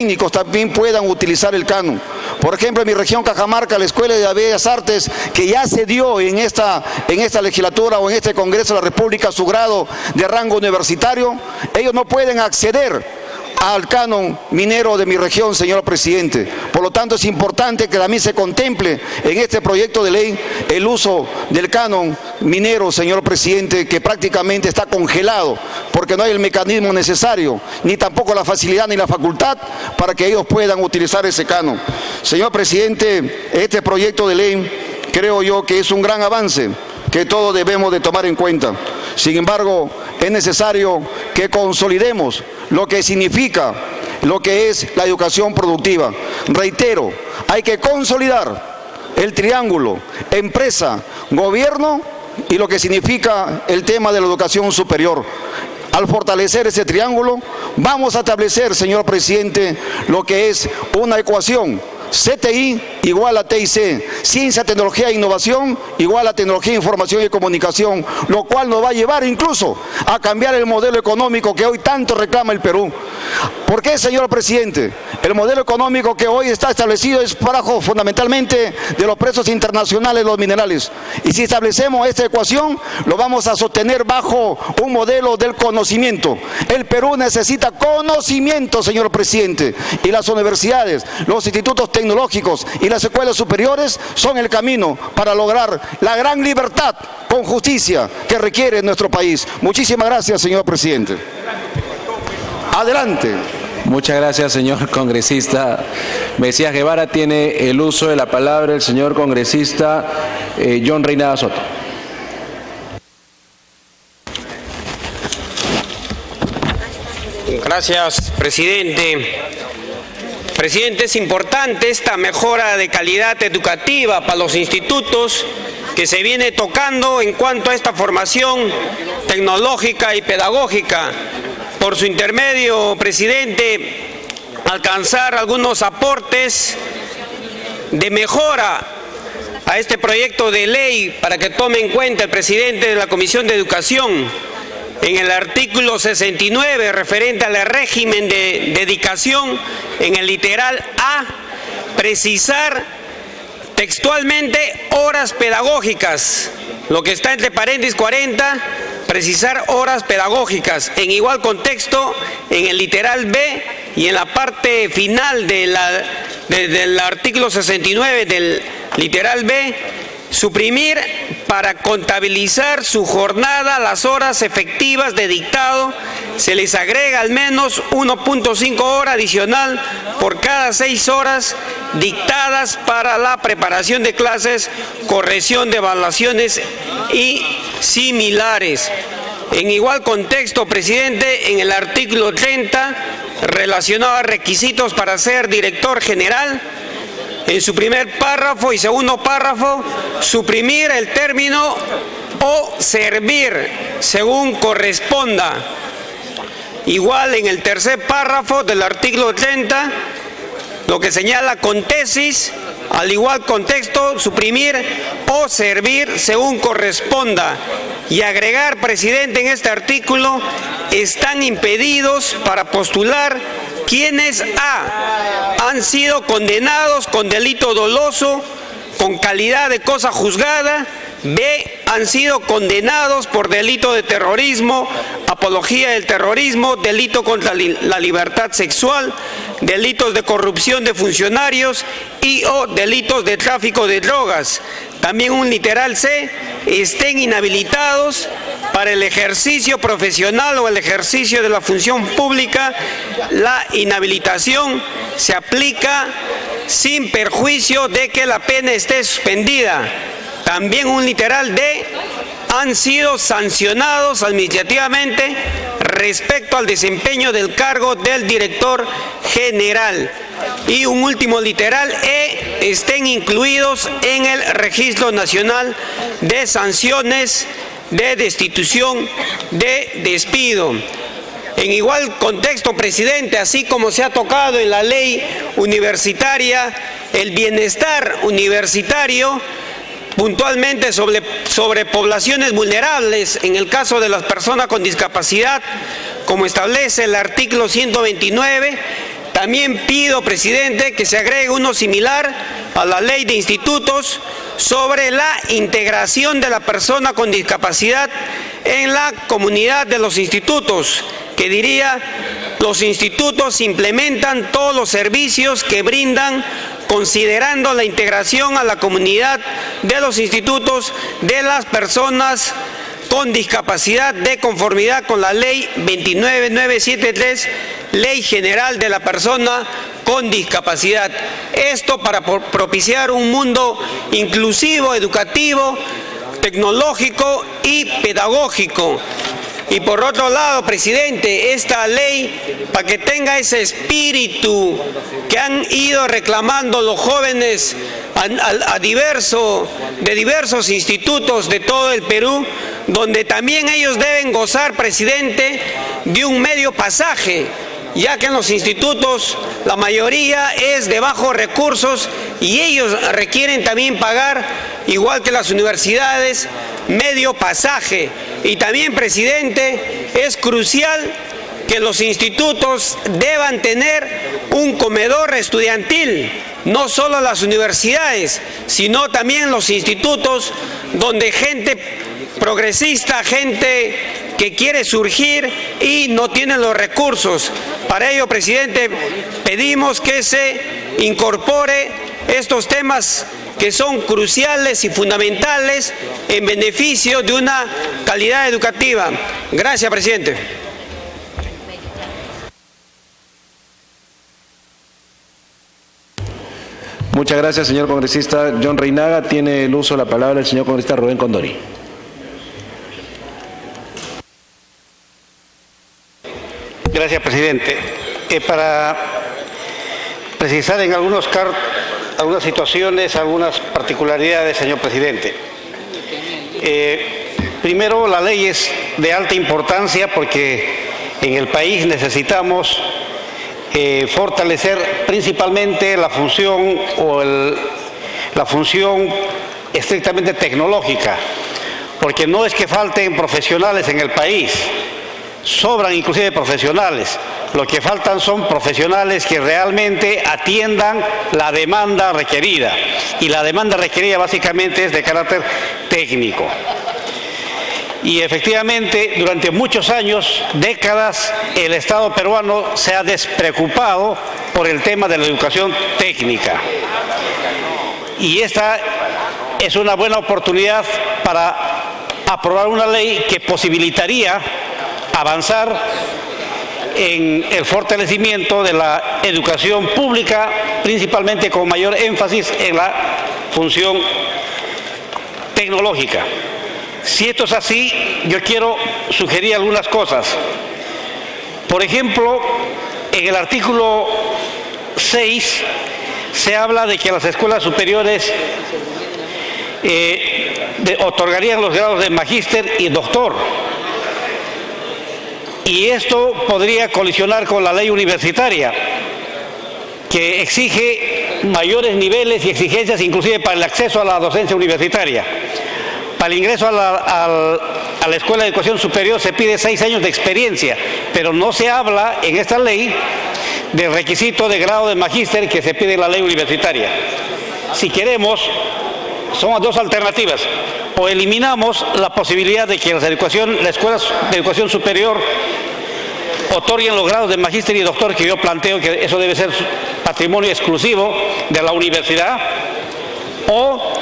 técnicos también puedan utilizar el canon. Por ejemplo, en mi región Cajamarca, la Escuela de Bellas Artes, que ya se dio en esta legislatura o en este Congreso de la República su grado de rango universitario, ellos no pueden acceder al canon minero de mi región, señor presidente. Por lo tanto, es importante que también se contemple en este proyecto de ley el uso del canon minero, señor presidente, que prácticamente está congelado, porque no hay el mecanismo necesario, ni tampoco la facilidad ni la facultad para que ellos puedan utilizar ese canon. Señor presidente, este proyecto de ley creo yo que es un gran avance que todos debemos de tomar en cuenta. Sin embargo, es necesario que consolidemos lo que significa, lo que es la educación productiva. Reitero, hay que consolidar el triángulo empresa, gobierno y lo que significa el tema de la educación superior. Al fortalecer ese triángulo, vamos a establecer, señor presidente, lo que es una ecuación. CTI igual a TIC, ciencia, tecnología e innovación igual a tecnología, información y comunicación, lo cual nos va a llevar incluso a cambiar el modelo económico que hoy tanto reclama el Perú. ¿Por qué, señor presidente? El modelo económico que hoy está establecido es bajo fundamentalmente de los precios internacionales de los minerales. Y si establecemos esta ecuación, lo vamos a sostener bajo un modelo del conocimiento. El Perú necesita conocimiento, señor presidente, y las universidades, los institutos tecnológicos y las escuelas superiores son el camino para lograr la gran libertad con justicia que requiere nuestro país. Muchísimas gracias, señor presidente. Adelante. Muchas gracias, señor congresista Mesías Guevara. Tiene el uso de la palabra el señor congresista John Reynada Soto. Gracias, presidente. Presidente, es importante esta mejora de calidad educativa para los institutos que se viene tocando en cuanto a esta formación tecnológica y pedagógica. Por su intermedio, presidente, alcanzar algunos aportes de mejora a este proyecto de ley para que tome en cuenta el presidente de la Comisión de Educación en el artículo 69 referente al régimen de dedicación, en el literal A, precisar textualmente horas pedagógicas, lo que está entre paréntesis 40, precisar horas pedagógicas. En igual contexto, en el literal B y en la parte final del artículo 69 del literal B, suprimir para contabilizar su jornada las horas efectivas de dictado, se les agrega al menos 1.5 horas adicional por cada 6 horas dictadas para la preparación de clases, corrección de evaluaciones y similares. En igual contexto, presidente, en el artículo 30, relacionado a requisitos para ser director general, en su primer párrafo y segundo párrafo, suprimir el término o servir según corresponda. Igual en el tercer párrafo del artículo 30, lo que señala con tesis, al igual contexto, suprimir o servir según corresponda. Y agregar, presidente, en este artículo, están impedidos para postular quienes A, han sido condenados con delito doloso, con calidad de cosa juzgada, B, han sido condenados por delito de terrorismo, apología del terrorismo, delito contra la libertad sexual, delitos de corrupción de funcionarios y o delitos de tráfico de drogas. También un literal C, estén inhabilitados para el ejercicio profesional o el ejercicio de la función pública. La inhabilitación se aplica sin perjuicio de que la pena esté suspendida. También un literal D, han sido sancionados administrativamente respecto al desempeño del cargo del director general. Y un último literal E, estén incluidos en el Registro Nacional de Sanciones de Destitución de Despido. En igual contexto, presidente, así como se ha tocado en la ley universitaria, el bienestar universitario, puntualmente sobre poblaciones vulnerables, en el caso de las personas con discapacidad, como establece el artículo 129, También pido, presidente, que se agregue uno similar a la ley de institutos sobre la integración de la persona con discapacidad en la comunidad de los institutos, que diría: los institutos implementan todos los servicios que brindan considerando la integración a la comunidad de los institutos de las personas con discapacidad de conformidad con la Ley 29973, Ley General de la Persona con Discapacidad. Esto para propiciar un mundo inclusivo, educativo, tecnológico y pedagógico. Y por otro lado, presidente, esta ley, para que tenga ese espíritu que han ido reclamando los jóvenes de diversos institutos de todo el Perú, donde también ellos deben gozar, presidente, de un medio pasaje, ya que en los institutos la mayoría es de bajos recursos y ellos requieren también pagar, igual que las universidades, medio pasaje. Y también, presidente, es crucial que los institutos deban tener un comedor estudiantil, no solo las universidades, sino también los institutos donde gente progresista, gente que quiere surgir y no tiene los recursos. Para ello, presidente, pedimos que se incorpore estos temas que son cruciales y fundamentales en beneficio de una calidad educativa. Gracias, presidente. Muchas gracias, señor congresista John Reinaga. Tiene el uso de la palabra el señor congresista Rubén Condori. Gracias, presidente. Para precisar en algunas situaciones, algunas particularidades, señor presidente. Primero, la ley es de alta importancia porque en el país necesitamos fortalecer principalmente la función la función estrictamente tecnológica, porque no es que falten profesionales en el país, sobran inclusive profesionales. Lo que faltan son profesionales que realmente atiendan la demanda requerida, y la demanda requerida básicamente es de carácter técnico. Y efectivamente, durante muchos años, décadas, el Estado peruano se ha despreocupado por el tema de la educación técnica. Y esta es una buena oportunidad para aprobar una ley que posibilitaría avanzar en el fortalecimiento de la educación pública, principalmente con mayor énfasis en la función tecnológica. Si esto es así, yo quiero sugerir algunas cosas. Por ejemplo, en el artículo 6 se habla de que las escuelas superiores otorgarían los grados de magíster y doctor. Y esto podría colisionar con la ley universitaria, que exige mayores niveles y exigencias inclusive para el acceso a la docencia universitaria. Para el ingreso a la Escuela de Educación Superior se pide 6 años de experiencia, pero no se habla en esta ley del requisito de grado de magíster que se pide en la ley universitaria. Si queremos, son dos alternativas: o eliminamos la posibilidad de que las escuelas de educación superior otorguen los grados de magíster y doctor, que yo planteo que eso debe ser patrimonio exclusivo de la universidad, o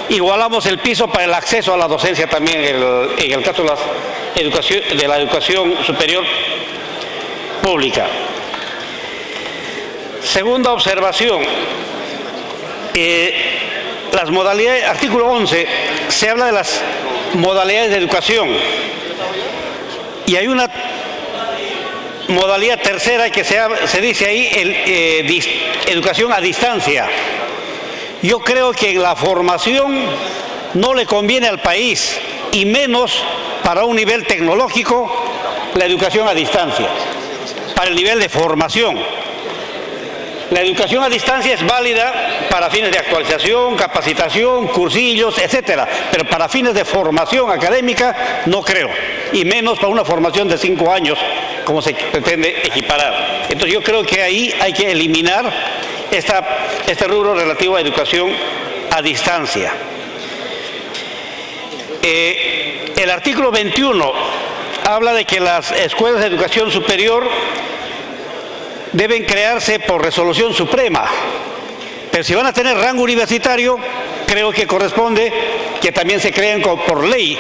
igualamos el piso para el acceso a la docencia también en el caso de la educación superior pública. Segunda observación, las modalidades, artículo 11, se habla de las modalidades de educación, y hay una modalidad tercera que se dice ahí, educación a distancia. Yo creo que en la formación no le conviene al país, y menos para un nivel tecnológico, la educación a distancia, para el nivel de formación. La educación a distancia es válida para fines de actualización, capacitación, cursillos, etcétera, pero para fines de formación académica no creo, y menos para una formación de 5 años como se pretende equiparar. Entonces yo creo que ahí hay que eliminar este rubro relativo a educación a distancia. El artículo 21 habla de que las escuelas de educación superior deben crearse por resolución suprema, pero si van a tener rango universitario, creo que corresponde que también se creen por ley,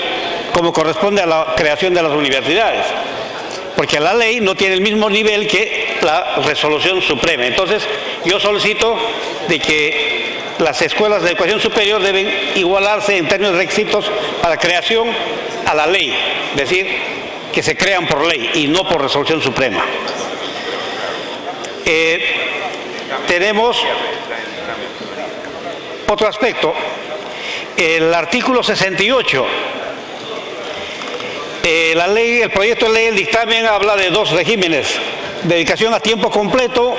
como corresponde a la creación de las universidades, porque la ley no tiene el mismo nivel que la resolución suprema. Entonces, yo solicito de que las escuelas de educación superior deben igualarse en términos de requisitos para creación a la ley, es decir, que se crean por ley y no por resolución suprema. Tenemos otro aspecto, el artículo 68. El proyecto de ley, el dictamen habla de dos regímenes: dedicación a tiempo completo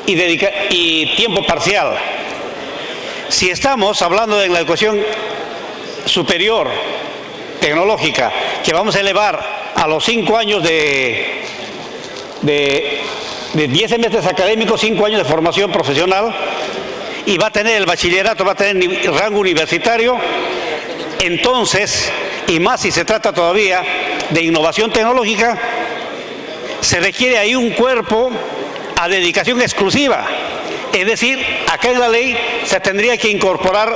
y tiempo parcial. Si estamos hablando de la educación superior tecnológica, que vamos a elevar a los 5 años de 10 semestres académicos, 5 años de formación profesional, y va a tener el bachillerato, va a tener rango universitario, entonces, y más si se trata todavía de innovación tecnológica, se requiere ahí un cuerpo a dedicación exclusiva. Es decir, acá en la ley se tendría que incorporar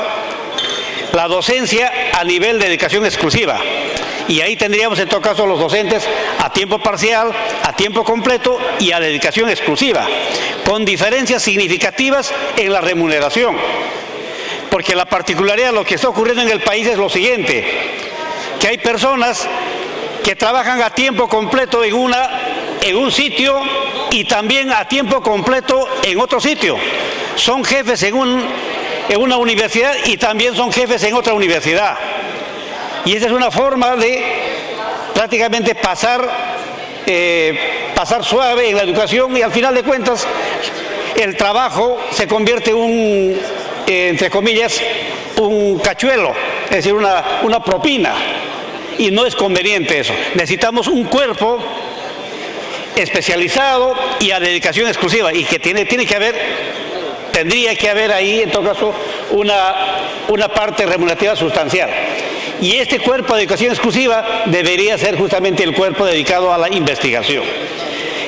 la docencia a nivel de dedicación exclusiva. Y ahí tendríamos en todo caso los docentes a tiempo parcial, a tiempo completo y a dedicación exclusiva, con diferencias significativas en la remuneración. Porque la particularidad de lo que está ocurriendo en el país es lo siguiente, que hay personas que trabajan a tiempo completo en un sitio y también a tiempo completo en otro sitio. Son jefes en una universidad y también son jefes en otra universidad. Y esa es una forma de prácticamente pasar suave en la educación, y al final de cuentas el trabajo se convierte en entre comillas, un cachuelo, es decir, una propina. Y no es conveniente eso. Necesitamos un cuerpo especializado y a dedicación exclusiva, y que tendría que haber ahí, en todo caso, una parte remunerativa sustancial. Y este cuerpo de dedicación exclusiva debería ser justamente el cuerpo dedicado a la investigación.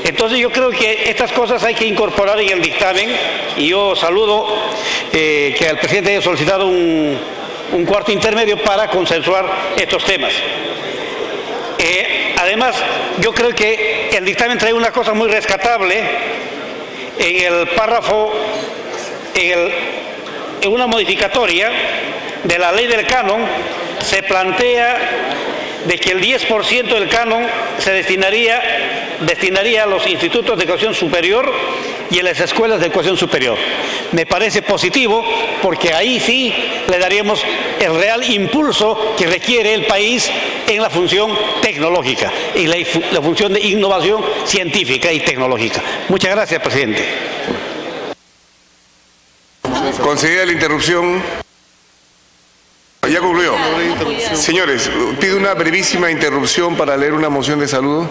Entonces yo creo que estas cosas hay que incorporar en el dictamen, y yo saludo que el presidente haya solicitado un cuarto intermedio para consensuar estos temas. Además, yo creo que el dictamen trae una cosa muy rescatable en el párrafo, en una modificatoria de la ley del canon. Se plantea de que el 10% del canon se destinaría a los institutos de educación superior y a las escuelas de educación superior. Me parece positivo, porque ahí sí le daríamos el real impulso que requiere el país en la función tecnológica y la función de innovación científica y tecnológica. Muchas gracias, presidente. Concedida la interrupción. Ya concluyó. Señores, pido una brevísima interrupción para leer una moción de saludo.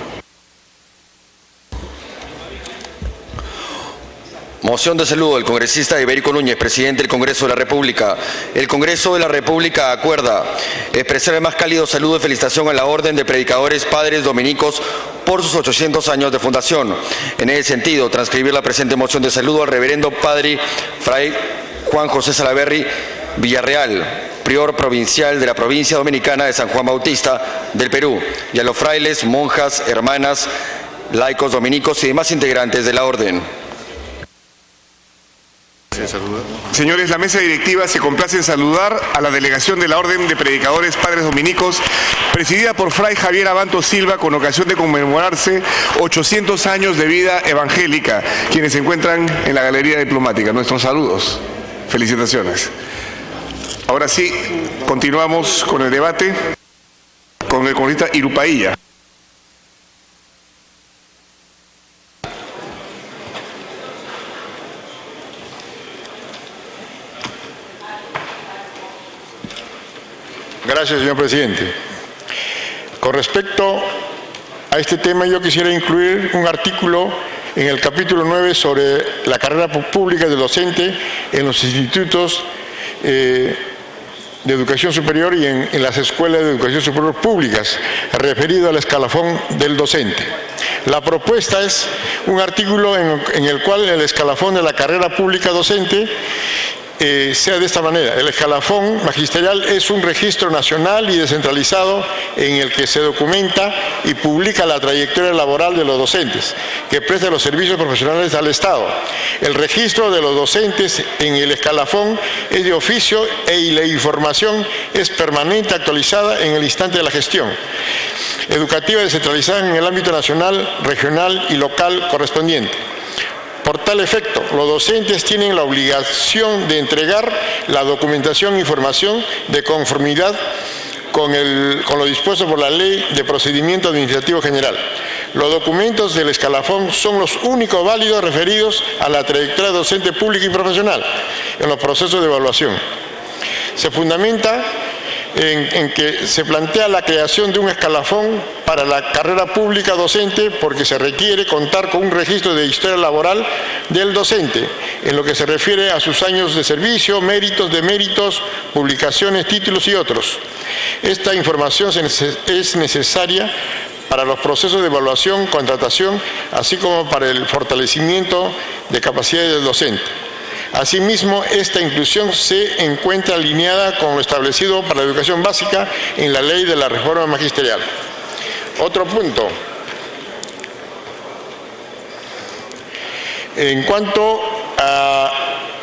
Moción de saludo del congresista Iberico Núñez, presidente del Congreso de la República. El Congreso de la República acuerda expresar el más cálido saludo y felicitación a la Orden de Predicadores Padres Dominicos por sus 800 años de fundación. En ese sentido, transcribir la presente moción de saludo al reverendo Padre Fray Juan José Salaverry Villarreal, prior provincial de la provincia dominicana de San Juan Bautista del Perú, y a los frailes, monjas, hermanas, laicos dominicos y demás integrantes de la orden. Señores, la mesa directiva se complace en saludar a la delegación de la Orden de Predicadores Padres Dominicos, presidida por Fray Javier Abanto Silva, con ocasión de conmemorarse 800 años de vida evangélica, quienes se encuentran en la Galería Diplomática. Nuestros saludos. Felicitaciones. Ahora sí, continuamos con el debate con el congresista Irupailla. Gracias, señor presidente. Con respecto a A este tema yo quisiera incluir un artículo en el capítulo 9 sobre la carrera pública del docente en los institutos de educación superior y en las escuelas de educación superior públicas, referido al escalafón del docente. La propuesta es un artículo en el cual el escalafón de la carrera pública docente sea de esta manera. El escalafón magisterial es un registro nacional y descentralizado en el que se documenta y publica la trayectoria laboral de los docentes que prestan los servicios profesionales al Estado. El registro de los docentes en el escalafón es de oficio y la información es permanente, actualizada en el instante de la gestión educativa descentralizada en el ámbito nacional, regional y local correspondiente. Por tal efecto, los docentes tienen la obligación de entregar la documentación e información de conformidad con lo dispuesto por la Ley de Procedimiento Administrativo General. Los documentos del escalafón son los únicos válidos referidos a la trayectoria docente pública y profesional en los procesos de evaluación. Se fundamenta en que se plantea la creación de un escalafón para la carrera pública docente porque se requiere contar con un registro de historia laboral del docente en lo que se refiere a sus años de servicio, méritos, deméritos, publicaciones, títulos y otros. Esta información es necesaria para los procesos de evaluación, contratación, así como para el fortalecimiento de capacidades del docente. Asimismo, esta inclusión se encuentra alineada con lo establecido para la educación básica en la Ley de la Reforma Magisterial. Otro punto. En cuanto a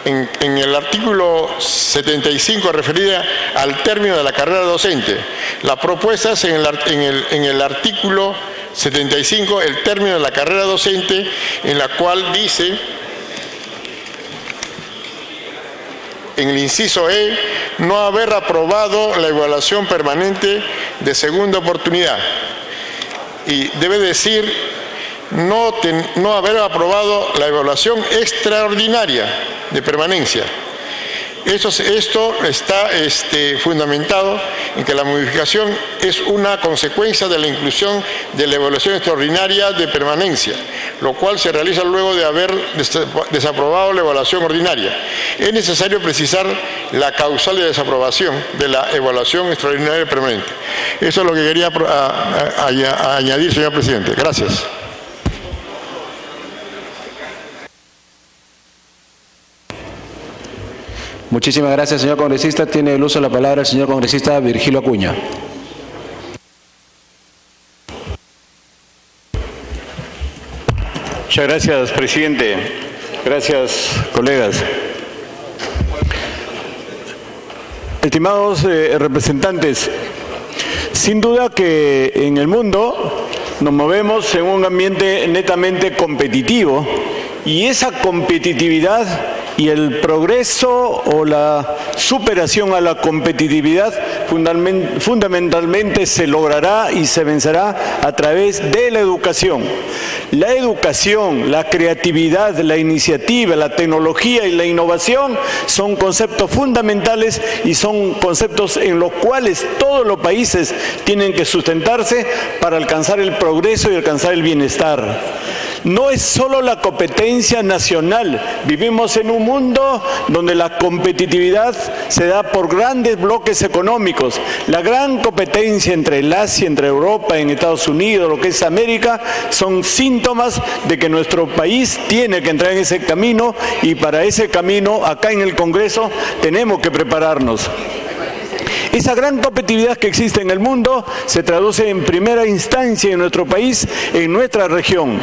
en el artículo 75 referida al término de la carrera docente, la propuesta es en el artículo 75 el término de la carrera docente, en la cual dice, en el inciso E, no haber aprobado la evaluación permanente de segunda oportunidad. Y debe decir, no haber aprobado la evaluación extraordinaria de permanencia. Esto está fundamentado en que la modificación es una consecuencia de la inclusión de la evaluación extraordinaria de permanencia, lo cual se realiza luego de haber desaprobado la evaluación ordinaria. Es necesario precisar la causal de desaprobación de la evaluación extraordinaria permanente. Eso es lo que quería añadir, señor presidente. Gracias. Muchísimas gracias, señor congresista. Tiene el uso de la palabra el señor congresista Virgilio Acuña. Muchas gracias, presidente. Gracias, colegas. Estimados representantes, sin duda que en el mundo nos movemos en un ambiente netamente competitivo y esa competitividad y el progreso o la superación a la competitividad fundamentalmente se logrará y se vencerá a través de la educación. La educación, la creatividad, la iniciativa, la tecnología y la innovación son conceptos fundamentales y son conceptos en los cuales todos los países tienen que sustentarse para alcanzar el progreso y alcanzar el bienestar. No es solo la competencia nacional, vivimos en un mundo donde la competitividad se da por grandes bloques económicos. La gran competencia entre el Asia, entre Europa, en Estados Unidos, lo que es América, son síntomas de que nuestro país tiene que entrar en ese camino y para ese camino, acá en el Congreso, tenemos que prepararnos. Esa gran competitividad que existe en el mundo se traduce en primera instancia en nuestro país, en nuestra región.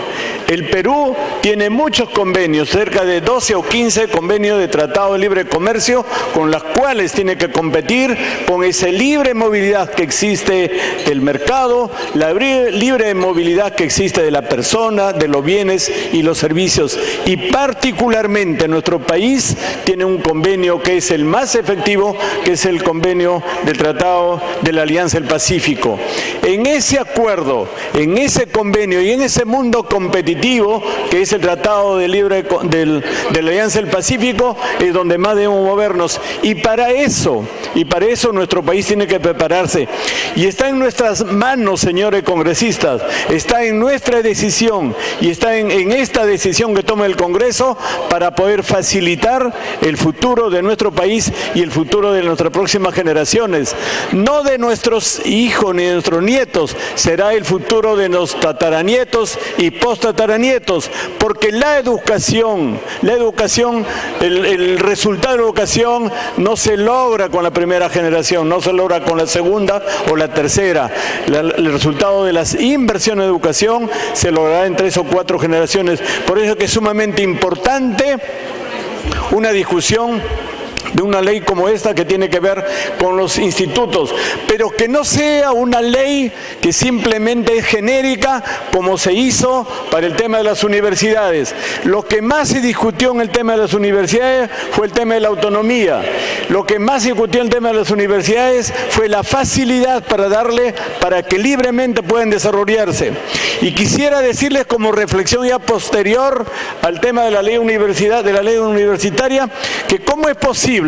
El Perú tiene muchos convenios, cerca de 12 o 15 convenios de tratado de libre comercio, con los cuales tiene que competir con esa libre movilidad que existe del mercado, la libre movilidad que existe de la persona, de los bienes y los servicios. Y particularmente nuestro país tiene un convenio que es el más efectivo, que es el convenio del Tratado de la Alianza del Pacífico. En ese acuerdo, en ese convenio y en ese mundo competitivo que es el Tratado de la Alianza del Pacífico, es donde más debemos movernos. Y para eso nuestro país tiene que prepararse. Y está en nuestras manos, señores congresistas, está en nuestra decisión y está en esta decisión que toma el Congreso para poder facilitar el futuro de nuestro país y el futuro de nuestras próximas generaciones. No de nuestros hijos ni de nuestros nietos, será el futuro de los tataranietos y posttataranietos, porque la educación, el resultado de la educación no se logra con la primera generación, no se logra con la segunda o la tercera. El resultado de las inversiones en educación se logrará en 3 o 4 generaciones. Por eso es que es sumamente importante una discusión de una ley como esta que tiene que ver con los institutos, pero que no sea una ley que simplemente es genérica como se hizo para el tema de las universidades. Lo que más se discutió en el tema de las universidades fue el tema de la autonomía. Lo que más se discutió en el tema de las universidades fue la facilidad para que libremente puedan desarrollarse. Y quisiera decirles como reflexión ya posterior al tema de la ley universitaria, que cómo es posible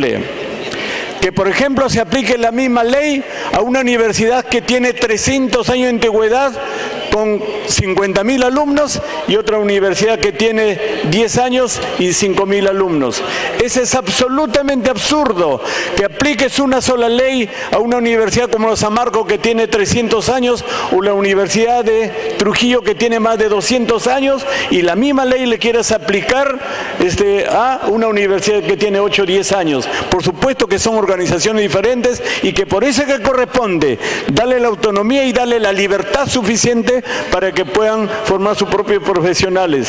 que, por ejemplo, se aplique la misma ley a una universidad que tiene 300 años de antigüedad con 50.000 alumnos y otra universidad que tiene 10 años y 5.000 alumnos. Ese es absolutamente absurdo, que apliques una sola ley a una universidad como la San Marcos que tiene 300 años o la Universidad de Trujillo que tiene más de 200 años y la misma ley le quieras aplicar a una universidad que tiene 8 o 10 años. Por supuesto que son organizaciones diferentes y que por eso es que corresponde darle la autonomía y darle la libertad suficiente para que puedan formar sus propios profesionales.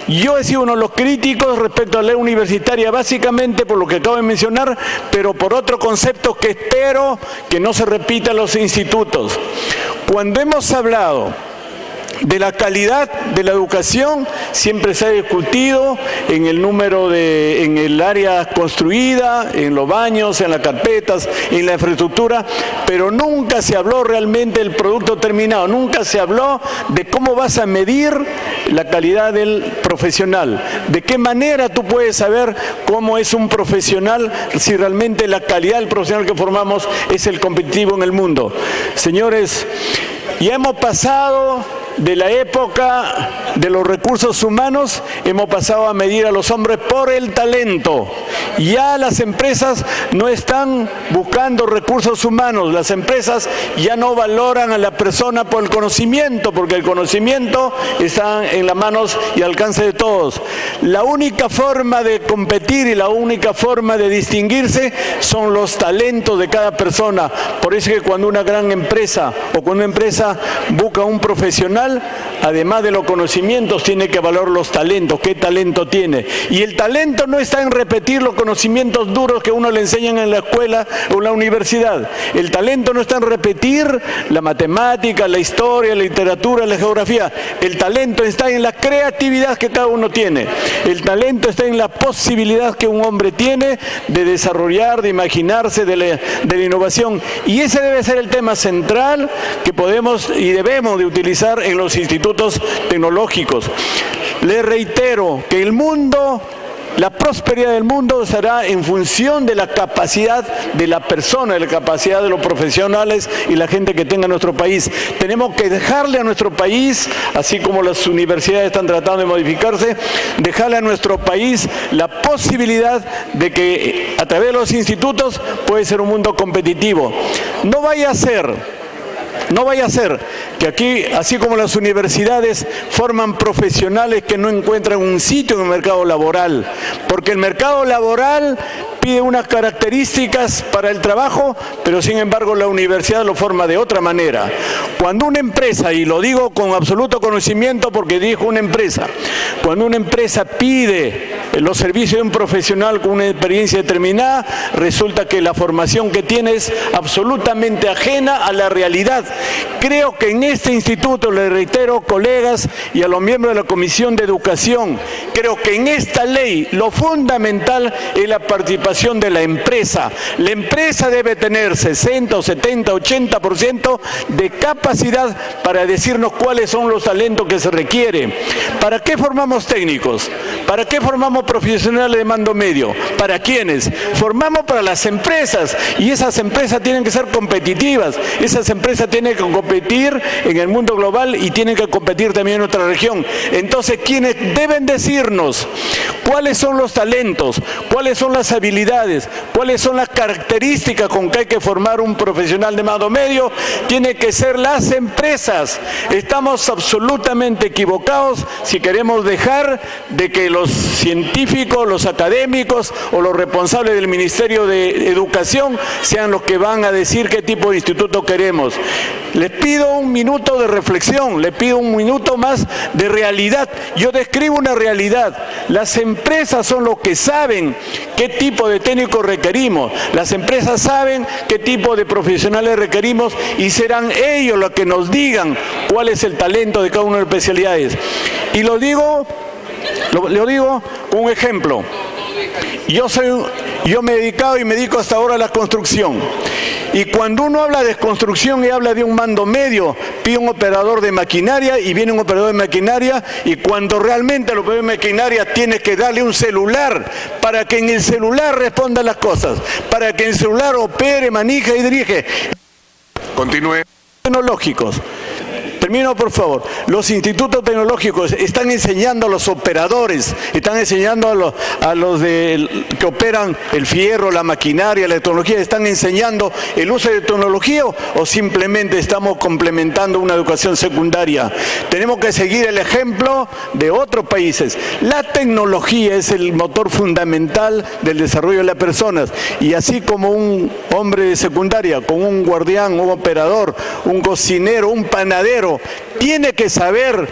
Yo he sido uno de los críticos respecto a la ley universitaria, básicamente por lo que acabo de mencionar, pero por otro concepto que espero que no se repita en los institutos. Cuando hemos hablado de la calidad de la educación, siempre se ha discutido en el número en el área construida, en los baños, en las carpetas, en la infraestructura, pero nunca se habló realmente del producto terminado, nunca se habló de cómo vas a medir la calidad del profesional, de qué manera tú puedes saber cómo es un profesional, si realmente la calidad del profesional que formamos es el competitivo en el mundo. Señores, ya hemos pasado de la época de los recursos humanos, hemos pasado a medir a los hombres por el talento. Ya las empresas no están buscando recursos humanos, las empresas ya no valoran a la persona por el conocimiento, porque el conocimiento está en las manos y alcance de todos. La única forma de competir y la única forma de distinguirse son los talentos de cada persona. Por eso es que cuando una gran empresa o cuando una empresa busca un profesional, además de los conocimientos, tiene que valorar los talentos, qué talento tiene. Y el talento no está en repetir los conocimientos duros que uno le enseñan en la escuela o en la universidad. El talento no está en repetir la matemática, la historia, la literatura, la geografía. El talento está en la creatividad que cada uno tiene. El talento está en la posibilidad que un hombre tiene de desarrollar, de imaginarse, de la innovación. Y ese debe ser el tema central que podemos y debemos de utilizar en los institutos tecnológicos. Les reitero que el mundo, la prosperidad del mundo será en función de la capacidad de la persona, de la capacidad de los profesionales y la gente que tenga nuestro país. Tenemos que dejarle a nuestro país, así como las universidades están tratando de modificarse, dejarle a nuestro país la posibilidad de que a través de los institutos puede ser un mundo competitivo. No vaya a ser que aquí, así como las universidades forman profesionales que no encuentran un sitio en el mercado laboral, porque el mercado laboral pide unas características para el trabajo, pero sin embargo la universidad lo forma de otra manera. Cuando una empresa, y lo digo con absoluto conocimiento porque dijo una empresa, cuando una empresa pide los servicios de un profesional con una experiencia determinada, resulta que la formación que tiene es absolutamente ajena a la realidad. Creo que en este instituto, le reitero, colegas, y a los miembros de la Comisión de Educación, creo que en esta ley lo fundamental es la participación evaluación de la empresa. La empresa debe tener 60 o 70, 80% de capacidad para decirnos cuáles son los talentos que se requieren. ¿Para qué formamos técnicos? ¿Para qué formamos profesionales de mando medio? ¿Para quiénes? Formamos para las empresas, y esas empresas tienen que ser competitivas. Esas empresas tienen que competir en el mundo global y tienen que competir también en nuestra región. Entonces, quienes deben decirnos cuáles son los talentos, cuáles son las habilidades, cuáles son las características con que hay que formar un profesional de mando medio, tiene que ser las empresas. Estamos absolutamente equivocados si queremos dejar de que los científicos, los académicos o los responsables del Ministerio de Educación sean los que van a decir qué tipo de instituto queremos. Les pido un minuto de reflexión, les pido un minuto más de realidad. Yo describo una realidad. Las empresas son los que saben qué tipo de técnicos requerimos. Las empresas saben qué tipo de profesionales requerimos y serán ellos los que nos digan cuál es el talento de cada una de las especialidades. Y lo digo con un ejemplo. Yo me he dedicado y me dedico hasta ahora a la construcción. Y cuando uno habla de construcción y habla de un mando medio, pide un operador de maquinaria y viene un operador de maquinaria, y cuando realmente el operador de maquinaria tiene que darle un celular para que en el celular responda las cosas, para que en el celular opere, maneje y dirige. Continúe. Tecnológicos. Termino, por favor. Los institutos tecnológicos están enseñando a los operadores, están enseñando a los que operan el fierro, la maquinaria, la tecnología, están enseñando el uso de tecnología, o simplemente estamos complementando una educación secundaria. Tenemos que seguir el ejemplo de otros países. La tecnología es el motor fundamental del desarrollo de las personas, y así como un hombre de secundaria, con un guardián, un operador, un cocinero, un panadero, tiene que saber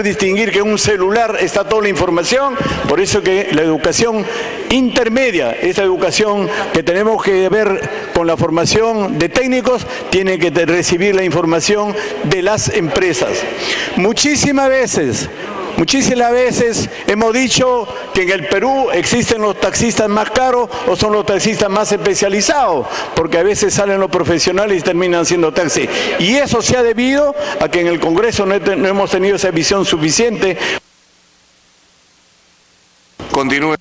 distinguir que en un celular está toda la información. Por eso que la educación intermedia, esa educación que tenemos que ver con la formación de técnicos, tiene que recibir la información de las empresas. Muchísimas veces hemos dicho que en el Perú existen los taxistas más caros o son los taxistas más especializados, porque a veces salen los profesionales y terminan siendo taxi. Y eso se ha debido a que en el Congreso no hemos tenido esa visión suficiente. Continúe.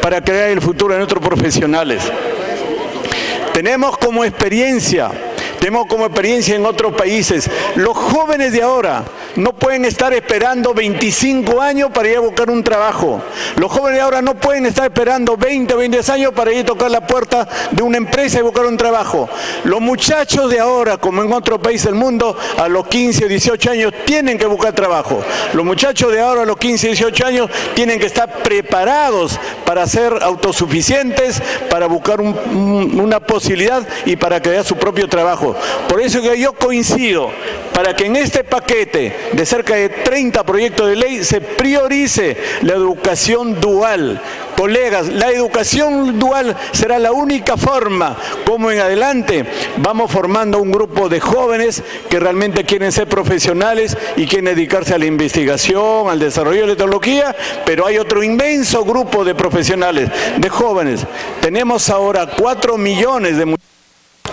Para crear el futuro de nuestros profesionales. Tenemos como experiencia en otros países. Los jóvenes de ahora no pueden estar esperando 25 años para ir a buscar un trabajo. Los jóvenes de ahora no pueden estar esperando 20 o 20 años para ir a tocar la puerta de una empresa y buscar un trabajo. Los muchachos de ahora, como en otros países del mundo, a los 15 o 18 años tienen que buscar trabajo. Los muchachos de ahora a los 15 o 18 años tienen que estar preparados para ser autosuficientes, para buscar una posibilidad y para crear su propio trabajo. Por eso que yo coincido para que en este paquete de cerca de 30 proyectos de ley se priorice la educación dual. Colegas, la educación dual será la única forma como en adelante vamos formando un grupo de jóvenes que realmente quieren ser profesionales y quieren dedicarse a la investigación, al desarrollo de la tecnología, pero hay otro inmenso grupo de profesionales, de jóvenes. Tenemos ahora 4 millones de mujeres.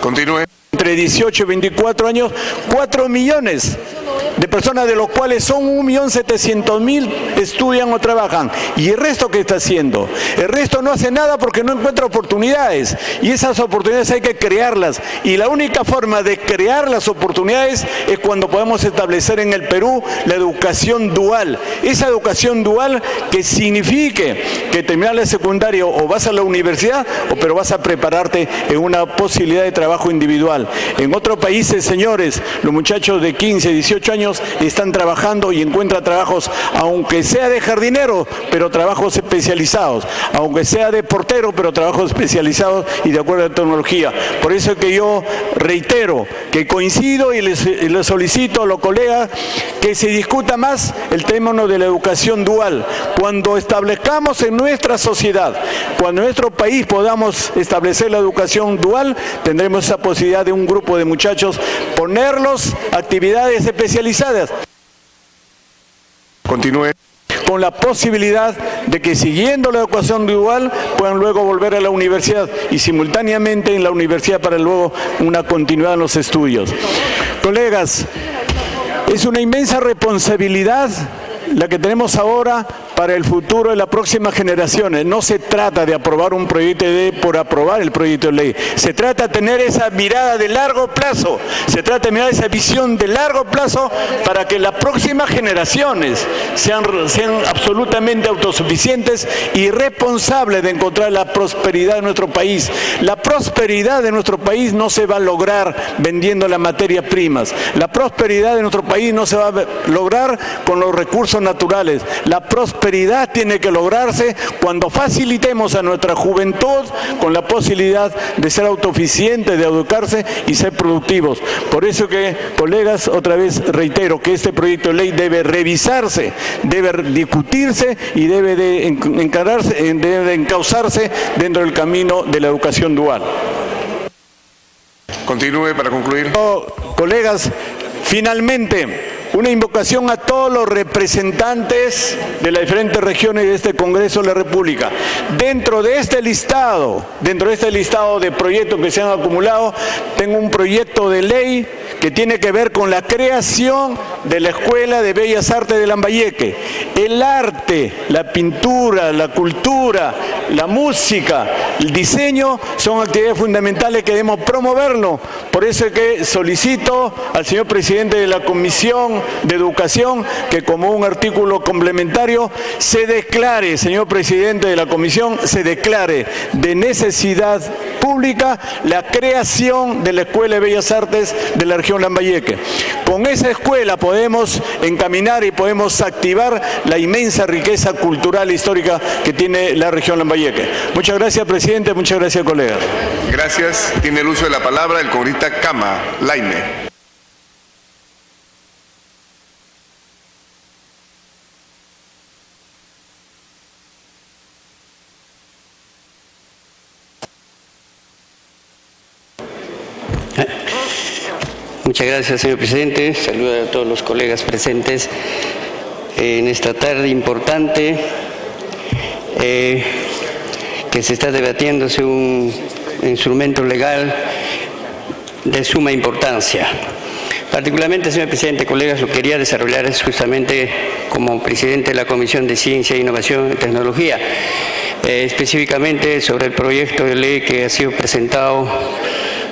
Continúe. Entre 18 y 24 años, 4 millones de personas, de los cuales son 1.700.000 estudian o trabajan. ¿Y el resto qué está haciendo? El resto no hace nada porque no encuentra oportunidades. Y esas oportunidades hay que crearlas. Y la única forma de crear las oportunidades es cuando podemos establecer en el Perú la educación dual. Esa educación dual que signifique que terminar la secundaria o vas a la universidad, pero vas a prepararte en una posibilidad de trabajo individual. En otros países, señores, los muchachos de 15, 18 años están trabajando y encuentran trabajos, aunque sea de jardinero, pero trabajos especializados, aunque sea de portero, pero trabajos especializados y de acuerdo a la tecnología. Por eso es que yo reitero que coincido y les solicito a los colegas que se discuta más el término de la educación dual. Cuando establezcamos en nuestra sociedad, cuando en nuestro país podamos establecer la educación dual, tendremos esa posibilidad de un grupo de muchachos ponerlos actividades especializadas. Continúe. con la posibilidad de que siguiendo la educación dual puedan luego volver a la universidad y simultáneamente en la universidad para luego una continuidad en los estudios. Colegas, es una inmensa responsabilidad la que tenemos ahora para el futuro de las próximas generaciones. No se trata de aprobar un proyecto de ley por aprobar el proyecto de ley. Se trata de tener esa mirada de largo plazo. Se trata de mirar esa visión de largo plazo para que las próximas generaciones sean absolutamente autosuficientes y responsables de encontrar la prosperidad de nuestro país. La prosperidad de nuestro país no se va a lograr vendiendo las materias primas. La prosperidad de nuestro país no se va a lograr con los recursos naturales. La prosperidad tiene que lograrse cuando facilitemos a nuestra juventud con la posibilidad de ser autosuficientes, de educarse y ser productivos. Por eso que, colegas, otra vez reitero que este proyecto de ley debe revisarse, debe discutirse y debe de encauzarse dentro del camino de la educación dual. Continúe para concluir. Colegas, finalmente, una invocación a todos los representantes de las diferentes regiones de este Congreso de la República. Dentro de este listado de proyectos que se han acumulado, tengo un proyecto de ley que tiene que ver con la creación de la Escuela de Bellas Artes de Lambayeque. El arte, la pintura, la cultura, la música, el diseño son actividades fundamentales que debemos promoverlo. Por eso es que solicito al señor presidente de la Comisión de Educación que como un artículo complementario se declare, señor presidente de la Comisión, se declare de necesidad pública la creación de la Escuela de Bellas Artes de la región Lambayeque. Con esa escuela podemos encaminar y podemos activar la inmensa riqueza cultural e histórica que tiene la región Lambayeque. Muchas gracias, presidente. Muchas gracias, colegas. Gracias. Tiene el uso de la palabra el congresista Cama, Laine. Muchas gracias, señor presidente. Saludo a todos los colegas presentes en esta tarde importante que se está debatiéndose un instrumento legal de suma importancia. Particularmente, señor presidente, colegas, lo quería desarrollar es justamente como presidente de la Comisión de Ciencia, Innovación y Tecnología, específicamente sobre el proyecto de ley que ha sido presentado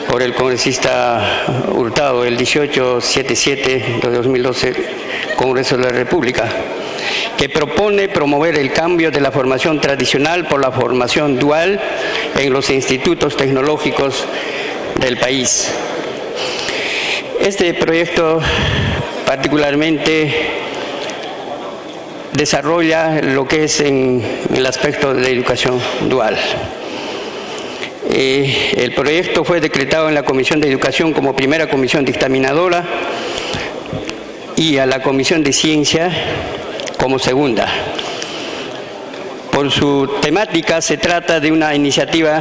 por el congresista Hurtado, el 1877 de 2012, Congreso de la República, que propone promover el cambio de la formación tradicional por la formación dual en los institutos tecnológicos del país. Este proyecto particularmente desarrolla lo que es en el aspecto de la educación dual. El proyecto fue decretado en la Comisión de Educación como primera comisión dictaminadora y a la Comisión de Ciencia como segunda. Por su temática se trata de una iniciativa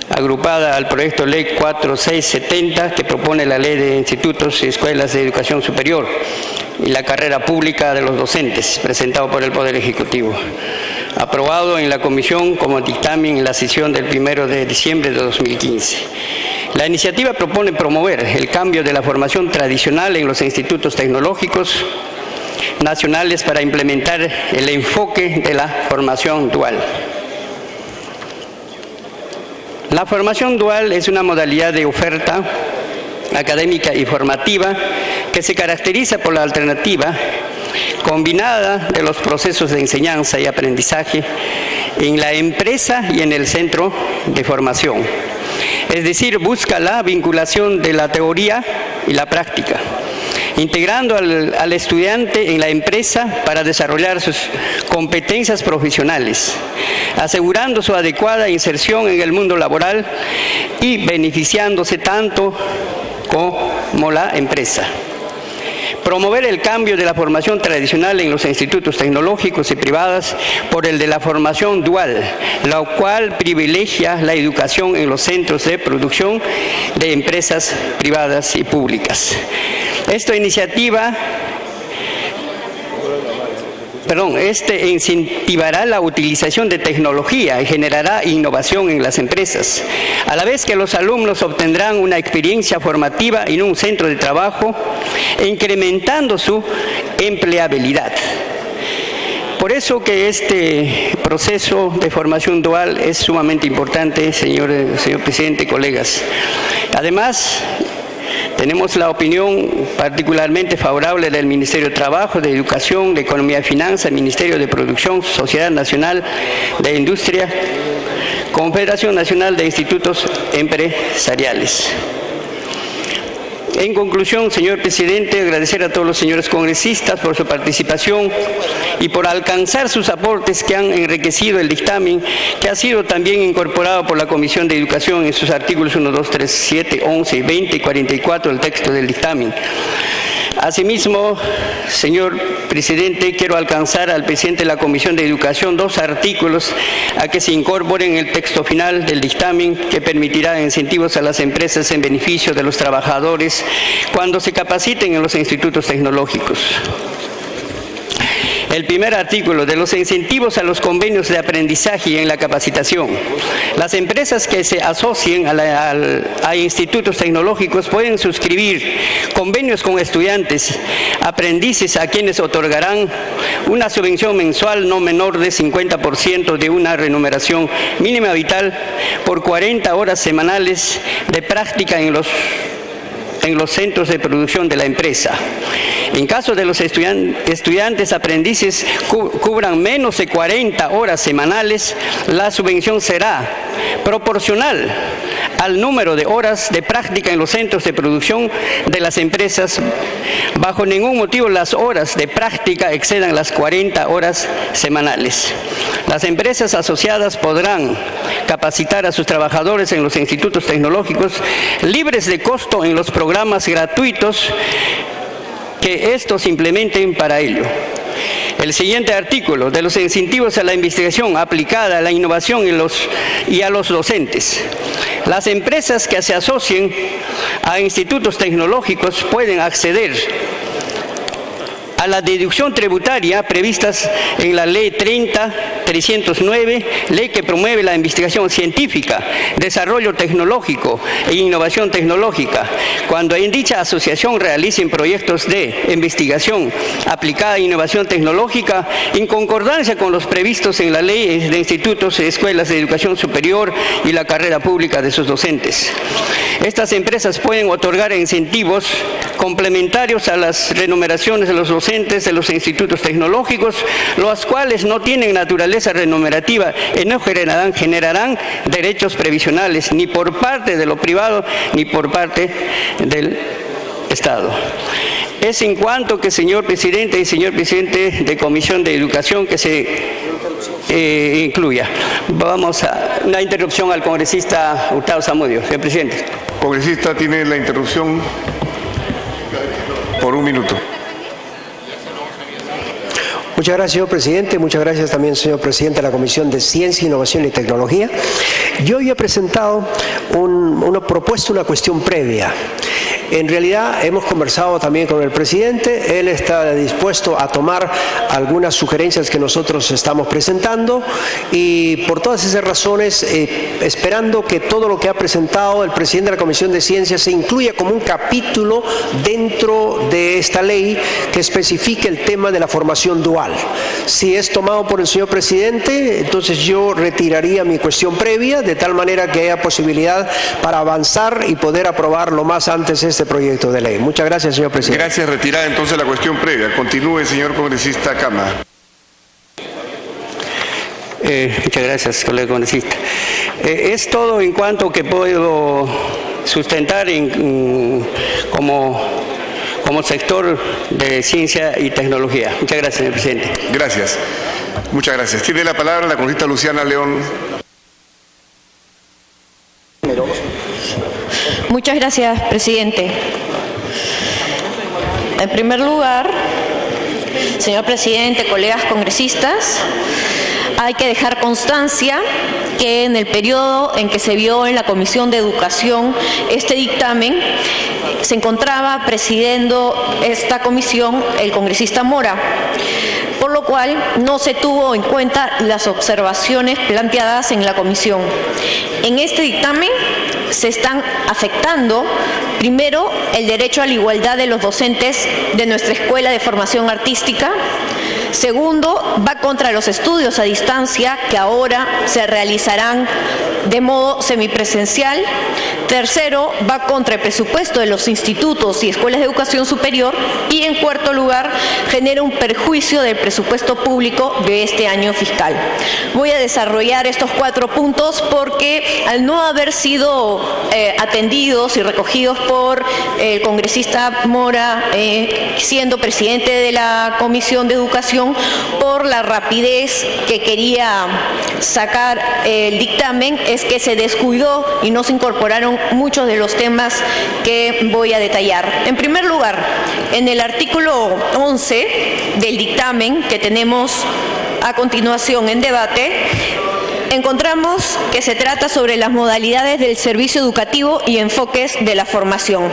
agrupada al proyecto de ley 4670 que propone la ley de institutos y escuelas de educación superior y la carrera pública de los docentes, presentado por el Poder Ejecutivo, aprobado en la Comisión como dictamen en la sesión del 1 de diciembre de 2015. La iniciativa propone promover el cambio de la formación tradicional en los institutos tecnológicos nacionales para implementar el enfoque de la formación dual. La formación dual es una modalidad de oferta académica y formativa que se caracteriza por la alternativa combinada de los procesos de enseñanza y aprendizaje en la empresa y en el centro de formación. Es decir, busca la vinculación de la teoría y la práctica, integrando al estudiante en la empresa para desarrollar sus competencias profesionales, asegurando su adecuada inserción en el mundo laboral y beneficiándose tanto como la empresa. Promover el cambio de la formación tradicional en los institutos tecnológicos y privados por el de la formación dual, la cual privilegia la educación en los centros de producción de empresas privadas y públicas. Esta iniciativa incentivará la utilización de tecnología y generará innovación en las empresas, a la vez que los alumnos obtendrán una experiencia formativa en un centro de trabajo, incrementando su empleabilidad. Por eso que este proceso de formación dual es sumamente importante, señor presidente, colegas. Además, tenemos la opinión particularmente favorable del Ministerio de Trabajo, de Educación, de Economía y Finanzas, Ministerio de Producción, Sociedad Nacional de Industria, Confederación Nacional de Institutos Empresariales. En conclusión, señor presidente, agradecer a todos los señores congresistas por su participación y por alcanzar sus aportes que han enriquecido el dictamen, que ha sido también incorporado por la Comisión de Educación en sus artículos 1, 2, 3, 7, 11, 20 y 44 del texto del dictamen. Asimismo, señor presidente, quiero alcanzar al presidente de la Comisión de Educación 2 artículos a que se incorporen en el texto final del dictamen, que permitirá incentivos a las empresas en beneficio de los trabajadores cuando se capaciten en los institutos tecnológicos. El primer artículo, de los incentivos a los convenios de aprendizaje y en la capacitación. Las empresas que se asocien a institutos tecnológicos pueden suscribir convenios con estudiantes, aprendices, a quienes otorgarán una subvención mensual no menor de 50% de una remuneración mínima vital por 40 horas semanales de práctica en los centros de producción de la empresa. En caso de los estudiantes aprendices cubran menos de 40 horas semanales, la subvención será proporcional al número de horas de práctica en los centros de producción de las empresas. Bajo ningún motivo las horas de práctica excedan las 40 horas semanales. Las empresas asociadas podrán capacitar a sus trabajadores en los institutos tecnológicos libres de costo en los programas gratuitos que estos implementen para ello. El siguiente artículo, de los incentivos a la investigación aplicada a la innovación y a los docentes. Las empresas que se asocien a institutos tecnológicos pueden acceder a la deducción tributaria previstas en la Ley 30.309, ley que promueve la investigación científica, desarrollo tecnológico e innovación tecnológica, cuando en dicha asociación realicen proyectos de investigación aplicada a innovación tecnológica en concordancia con los previstos en la Ley de Institutos y Escuelas de Educación Superior y la carrera pública de sus docentes. Estas empresas pueden otorgar incentivos complementarios a las remuneraciones de los docentes de los institutos tecnológicos, los cuales no tienen naturaleza remunerativa y no generarán derechos previsionales ni por parte de lo privado ni por parte del Estado. Es en cuanto que, señor presidente y señor presidente de Comisión de Educación, que se incluya. Vamos a una interrupción al congresista Hurtado Zamudio. Señor presidente. Congresista, tiene la interrupción por 1 minuto. Muchas gracias, señor presidente. Muchas gracias también, señor presidente de la Comisión de Ciencia, Innovación y Tecnología. Yo había presentado propuesto una cuestión previa. En realidad hemos conversado también con el presidente, él está dispuesto a tomar algunas sugerencias que nosotros estamos presentando y por todas esas razones, esperando que todo lo que ha presentado el presidente de la Comisión de Ciencia se incluya como un capítulo dentro de esta ley que especifique el tema de la formación dual. Si es tomado por el señor presidente, entonces yo retiraría mi cuestión previa de tal manera que haya posibilidad para avanzar y poder aprobar lo más antes este proyecto de ley. Muchas gracias, señor presidente. Gracias. Retirada entonces la cuestión previa. Continúe, señor congresista Cama. Muchas gracias, colega congresista. Es todo en cuanto que puedo sustentar como sector de ciencia y tecnología. Muchas gracias, señor presidente. Gracias. Muchas gracias. Tiene la palabra la congresista Luciana León. Muchas gracias, presidente. En primer lugar, señor presidente, colegas congresistas, hay que dejar constancia que en el periodo en que se vio en la Comisión de Educación este dictamen, se encontraba presidiendo esta comisión el congresista Mora. por lo cual no se tuvo en cuenta las observaciones planteadas en la comisión. En este dictamen se están afectando, primero, el derecho a la igualdad de los docentes de nuestra Escuela de Formación Artística. Segundo, va contra los estudios a distancia que ahora se realizarán de modo semipresencial. Tercero, va contra el presupuesto de los institutos y escuelas de educación superior. Y en cuarto lugar, genera un perjuicio del presupuesto público de este año fiscal. Voy a desarrollar estos 4 puntos porque al no haber sido atendidos y recogidos por el congresista Mora, siendo presidente de la Comisión de Educación, por la rapidez que quería sacar el dictamen, es que se descuidó y no se incorporaron muchos de los temas que voy a detallar. En primer lugar, en el artículo 11 del dictamen que tenemos a continuación en debate, encontramos que se trata sobre las modalidades del servicio educativo y enfoques de la formación.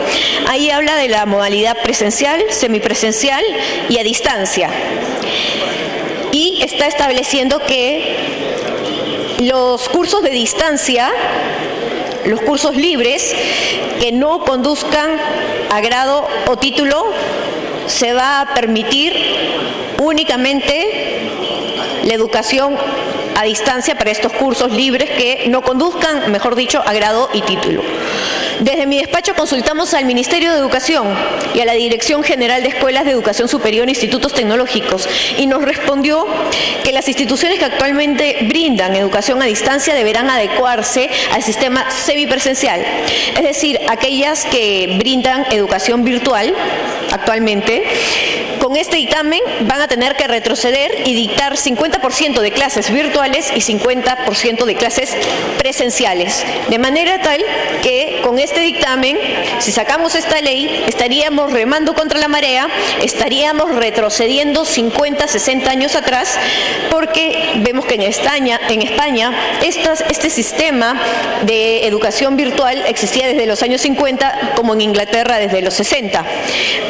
Ahí habla de la modalidad presencial, semipresencial y a distancia. Y está estableciendo que los cursos de distancia, los cursos libres que no conduzcan a grado o título, se va a permitir únicamente la educación a distancia para estos cursos libres que no conduzcan, mejor dicho, a grado y título. Desde mi despacho consultamos al Ministerio de Educación y a la Dirección General de Escuelas de Educación Superior e Institutos Tecnológicos y nos respondió que las instituciones que actualmente brindan educación a distancia deberán adecuarse al sistema semipresencial, es decir, aquellas que brindan educación virtual actualmente. Con este dictamen van a tener que retroceder y dictar 50% de clases virtuales y 50% de clases presenciales. De manera tal que con este dictamen, si sacamos esta ley, estaríamos remando contra la marea, estaríamos retrocediendo 50, 60 años atrás, porque vemos que en España este sistema de educación virtual existía desde los años 50, como en Inglaterra desde los 60.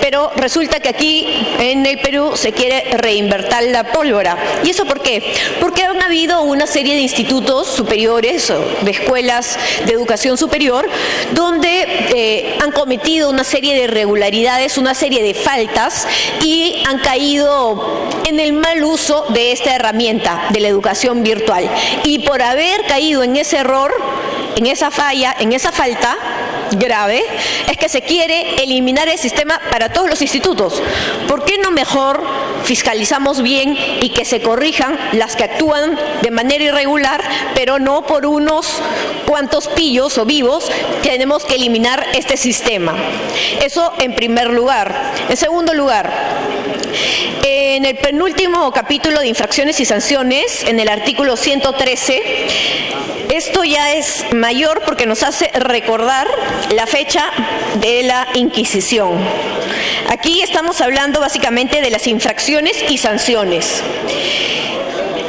Pero resulta que aquí en el Perú se quiere reinvertir la pólvora. ¿Y eso por qué? Porque han habido una serie de institutos superiores, de escuelas de educación superior, donde han cometido una serie de irregularidades, una serie de faltas y han caído en el mal uso de esta herramienta de la educación virtual. Y por haber caído en ese error, en esa falla, en esa falta grave, es que se quiere eliminar el sistema para todos los institutos. ¿Por qué no mejor fiscalizamos bien y que se corrijan las que actúan de manera irregular, pero no por unos cuantos pillos o vivos? Tenemos que eliminar este sistema. Eso en primer lugar. En segundo lugar, en el penúltimo capítulo de infracciones y sanciones, en el artículo 113, esto ya es mayor porque nos hace recordar la fecha de la Inquisición. Aquí estamos hablando básicamente de las infracciones y sanciones.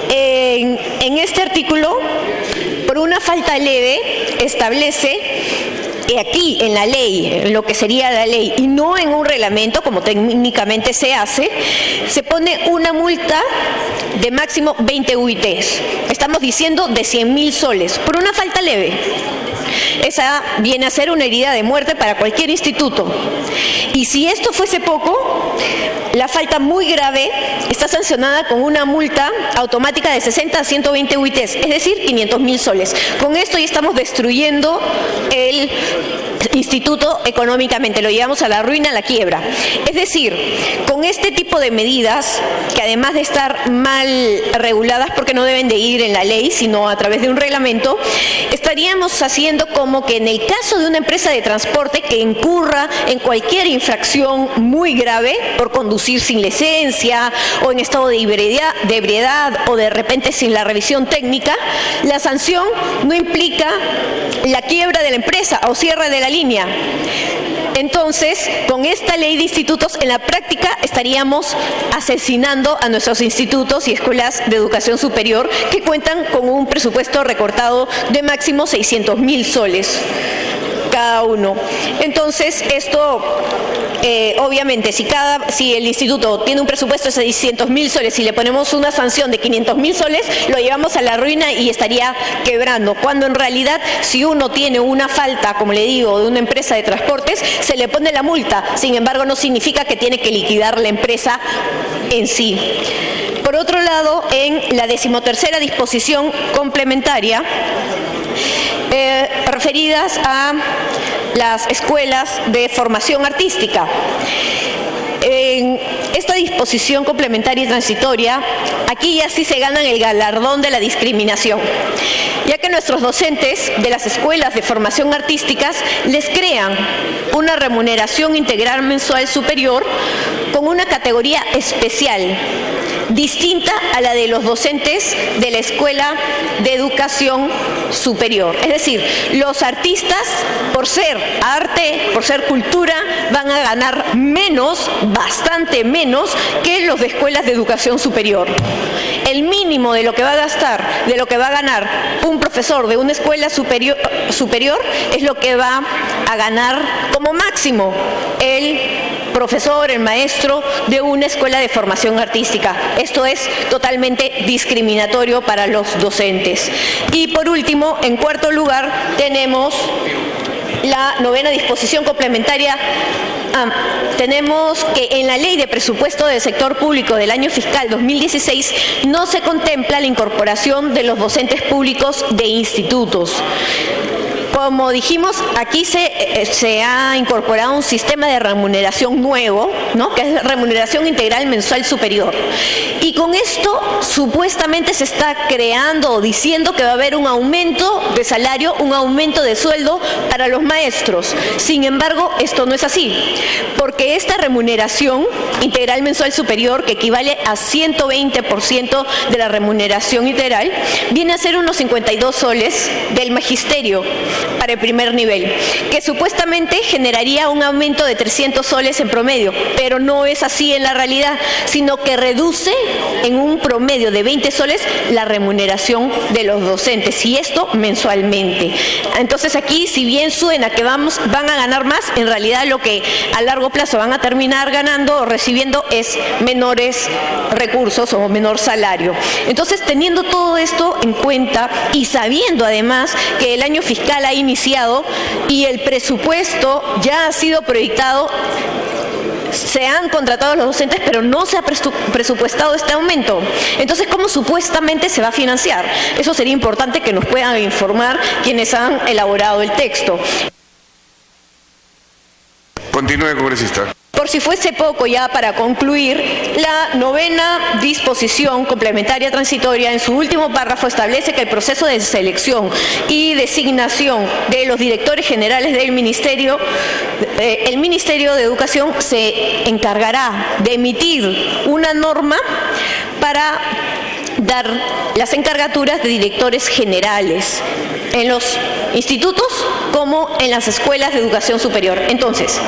En este artículo, por una falta leve, establece aquí en la ley, en lo que sería la ley, y no en un reglamento, como técnicamente se hace, se pone una multa de máximo 20 UITs. Estamos diciendo de 100.000 soles, por una falta leve. Esa viene a ser una herida de muerte para cualquier instituto. Y si esto fuese poco, la falta muy grave está sancionada con una multa automática de 60 a 120 UITs, es decir, 500.000 soles. Con esto ya estamos destruyendo el instituto económicamente, lo llevamos a la ruina, a la quiebra. Es decir, con este tipo de medidas, que además de estar mal reguladas porque no deben de ir en la ley, sino a través de un reglamento, estaríamos haciendo como que en el caso de una empresa de transporte que incurra en cualquier infracción muy grave por conducir sin licencia o en estado de ebriedad o de repente sin la revisión técnica, la sanción no implica la quiebra de la empresa o cierre de la línea. Entonces, con esta ley de institutos, en la práctica estaríamos asesinando a nuestros institutos y escuelas de educación superior que cuentan con un presupuesto recortado de máximo 600.000 soles. cada uno. Entonces, esto, obviamente, si el instituto tiene un presupuesto de 600.000 soles y le ponemos una sanción de 500.000 soles, lo llevamos a la ruina y estaría quebrando. Cuando en realidad, si uno tiene una falta, como le digo, de una empresa de transportes, se le pone la multa. Sin embargo, no significa que tiene que liquidar la empresa en sí. Por otro lado, en la 13ª disposición complementaria, referidas a las escuelas de formación artística. En esta disposición complementaria y transitoria, aquí ya sí se ganan el galardón de la discriminación, ya que nuestros docentes de las escuelas de formación artísticas les crean una remuneración integral mensual superior con una categoría especial, distinta a la de los docentes de la Escuela de Educación Superior. Es decir, los artistas, por ser arte, por ser cultura, van a ganar menos, bastante menos, que los de escuelas de educación superior. El mínimo de lo que va a gastar, de lo que va a ganar un profesor de una escuela superior es lo que va a ganar como máximo el profesor, el maestro de una escuela de formación artística. Esto es totalmente discriminatorio para los docentes. Y por último, en cuarto lugar, tenemos la 9ª disposición complementaria. Tenemos que en la Ley de Presupuesto del Sector Público del año fiscal 2016 no se contempla la incorporación de los docentes públicos de institutos. Como dijimos, aquí se ha incorporado un sistema de remuneración nuevo, ¿no?, que es remuneración integral mensual superior. Y con esto supuestamente se está creando o diciendo que va a haber un aumento de salario, un aumento de sueldo para los maestros. Sin embargo, esto no es así, porque esta remuneración integral mensual superior, que equivale a 120% de la remuneración integral, viene a ser unos 52 soles del magisterio para el primer nivel, que supuestamente generaría un aumento de 300 soles en promedio, pero no es así en la realidad, sino que reduce en un promedio de 20 soles la remuneración de los docentes, y esto mensualmente. Entonces aquí, si bien suena que van a ganar más, en realidad lo que a largo plazo van a terminar ganando o recibiendo es menores recursos o menor salario. Entonces, teniendo todo esto en cuenta y sabiendo además que el año fiscal ha iniciado y el presupuesto ya ha sido proyectado, se han contratado los docentes, pero no se ha presupuestado este aumento. Entonces, ¿cómo supuestamente se va a financiar? Eso sería importante que nos puedan informar quienes han elaborado el texto. Continúe, congresista. Por si fuese poco, ya para concluir, la 9ª disposición complementaria transitoria en su último párrafo establece que el proceso de selección y designación de los directores generales del Ministerio, el Ministerio de Educación se encargará de emitir una norma para dar las encargaturas de directores generales en los institutos como en las escuelas de educación superior. Entonces,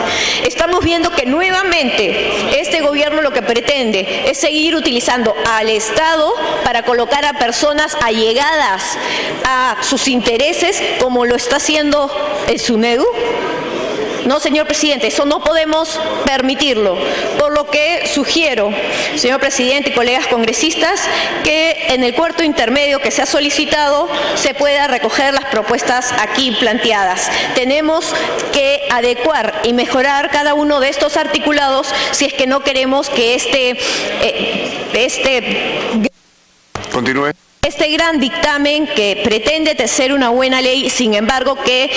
estamos viendo que nuevamente este gobierno lo que pretende es seguir utilizando al Estado para colocar a personas allegadas a sus intereses, como lo está haciendo el SUNEDU. No, señor presidente, eso no podemos permitirlo. Por lo que sugiero, señor presidente y colegas congresistas, que en el cuarto intermedio que se ha solicitado se pueda recoger las propuestas aquí planteadas. Tenemos que adecuar y mejorar cada uno de estos articulados si es que no queremos que Continúe. Este gran dictamen, que pretende ser una buena ley, sin embargo que